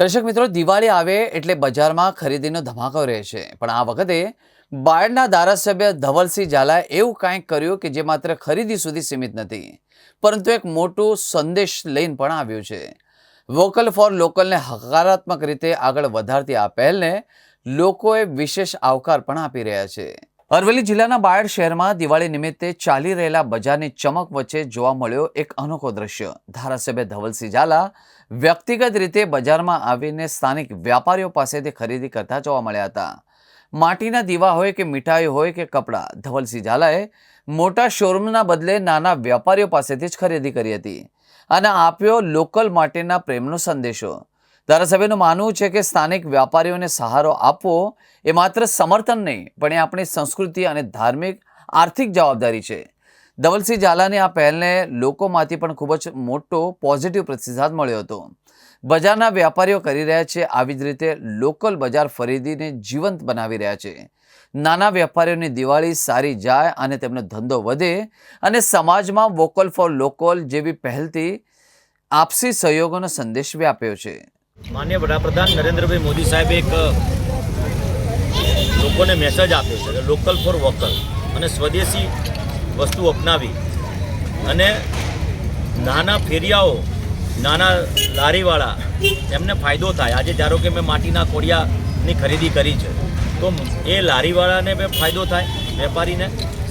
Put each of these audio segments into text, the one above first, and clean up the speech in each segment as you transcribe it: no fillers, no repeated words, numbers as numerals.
દર્શક મિત્રો, દિવાળી આવે એટલે બજારમાં ખરીદીનો ધમાકો રહે છે, પણ આ વખતે બાયડના ધારાસભ્ય ધવલસિંહ ઝાલાએ એવું કંઈક કર્યું કે જે માત્ર ખરીદી સુધી સીમિત નથી, પરંતુ એક મોટો સંદેશ લઈને પણ આવ્યું છે। વોકલ ફોર લોકલને હકારાત્મક રીતે આગળ વધારતી આ પહેલને લોકોએ વિશેષ આવકાર પણ આપી રહ્યા છે। અરવલ્લી જિલ્લાના બાયડ શહેરમાં દિવાળી નિમિત્તે ચાલી રહેલા બજારની ચમક વચ્ચે જોવા મળ્યો એક અનોખો દ્રશ્ય। ધારાસભ્ય ધવલસિંહ ઝાલા વ્યક્તિગત રીતે બજારમાં આવીને સ્થાનિક વ્યાપારીઓ પાસેથી ખરીદી કરતા જોવા મળ્યા હતા। માટીના દીવા હોય કે મીઠાઈ હોય કે કપડાં, ધવલસિંહ ઝાલાએ મોટા શોરૂમના બદલે નાના વ્યાપારીઓ પાસેથી જ ખરીદી કરી હતી અને આપ્યો લોકલ માટેના પ્રેમનો સંદેશો। ધારાસભ્યનું માનવું છે કે સ્થાનિક વ્યાપારીઓને સહારો આપવો એ માત્ર સમર્થન નહીં, પણ એ આપણી સંસ્કૃતિ અને ધાર્મિક આર્થિક જવાબદારી છે। ધવલસિંહ ઝાલાની આ પહેલને લોકોમાંથી પણ ખૂબ જ મોટો પોઝિટિવ પ્રતિસાદ મળ્યો હતો। બજારના વેપારીઓ કરી રહ્યા છે આવી જ રીતે લોકલ બજાર ખરીદીને જીવંત બનાવી રહ્યા છે। નાના વેપારીઓની દિવાળી સારી જાય અને તેમનો ધંધો વધે અને સમાજમાં વોકલ ફોર લોકલ જેવી પહેલથી આપસી સહયોગોનો સંદેશ વ્યાપ્યો છે। માનનીય વડાપ્રધાન નરેન્દ્રભાઈ મોદી સાહેબે એક લોકોને મેસેજ આપ્યો છે કે લોકલ ફોર વોકલ અને સ્વદેશી વસ્તુ અપનાવી અને નાના ફેરિયાઓ, નાના લારીવાળા એમને ફાયદો થાય। આજે ધારો કે મેં માટીના કોડિયાની ખરીદી કરી છે તો એ લારીવાળાને બી ફાયદો થાય, વેપારીને,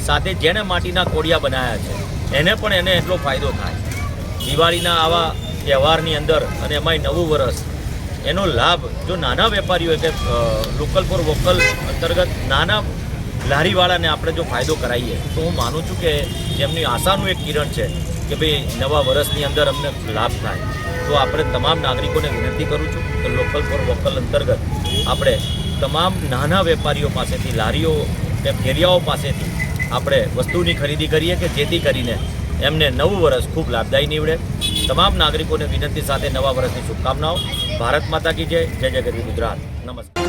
સાથે જેણે માટીના કોડિયા બનાવ્યા છે એને પણ એને એટલો ફાયદો થાય। દિવાળીના આવા તહેવારની અંદર અને એમાંય નવું વર્ષ એનો લાભ જો નાના વેપારીઓ કે લોકલ ફોર વોકલ અંતર્ગત નાના લારીવાળાને આપણે જો ફાયદો કરાવીએ તો હું માનું છું કે જેમની આશાનું એક કિરણ છે કે ભાઈ નવા વર્ષની અંદર અમને લાભ થાય। તો આપણે તમામ નાગરિકોને વિનંતી કરું છું કે લોકલ ફોર વોકલ અંતર્ગત આપણે તમામ નાના વેપારીઓ પાસેથી, લારીઓ કે ફેરિયાઓ પાસેથી આપણે વસ્તુની ખરીદી કરીએ કે જેથી કરીને એમને નવું વર્ષ ખૂબ લાભદાયી નીવડે। તમામ નાગરિકોને વિનંતી સાથે નવા વર્ષની શુભકામનાઓ। ભારત માતા કી જય, જય જય ગરવી ગુજરાત। નમસ્કાર।